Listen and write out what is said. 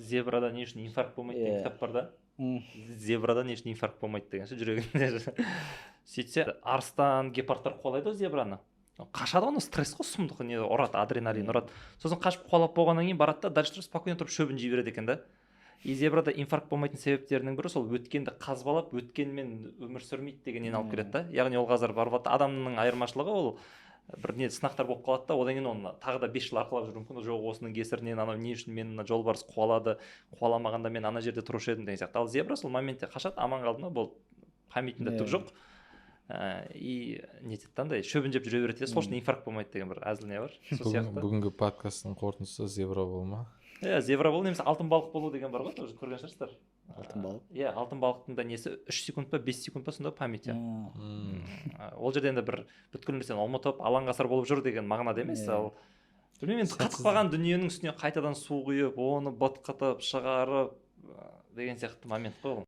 зебрада не үшін инфаркт болмайды деген кітап бар да. Зебрада не үшін инфаркт болмайды деген ше, жүрегінде. Сөйтсе арыстан, гепардтар қуалайды ғой зебраны. Қашады, оны стресс қой, сұмдық, не ұрады, адреналин ұрады. Сосын қашып қуалап болғаннан кейін барады да дальше спокойно тұрып шөбін жей береді екен да. И зебрада инфаркт болмайтын себептерінің бірі сол өткенді қазбалап, өткенмен өмір сүрмейді дегеннен алып келеді да. Яғни ол қазір барып адамның айырмашылығы ол бір не сынақтар болып қалады да, одан кейін оны тағы да 5 жыл арқалап жүру мүмкін. Жоқ, осының кесірінен анау не үшін мен жолбарыс қуалады, қуаламағанда мен ана жерде тұрушы едім деген сияқты. Ал зебра сол моментте қашады, аман қалды ма, болды, памятінде түк жоқ. И нетеді андай шөбін жеп жүре береді, сол үшін инфаркт болмайды деген бір әзіл не бар. Сол сияқты. Бүгінгі подкасттың қорытындысы зебра болма. Зебра болу немесе алтын балық болу деген бар ғой, тоже көрген шығарсыздар. Алтын балық. Алтын балықтың да несі 3 секунд па 5 секунд па сонда памяти. Ол жерде енді бір бүткіл нәрсені ұмытып алаңғасар болып жүр деген мағынада емес. Ал білмеймін, енді қатып қалған дүниенің үстіне қайтадан су құйып, оны бытқытып шығарып деген сияқты момент қой ол.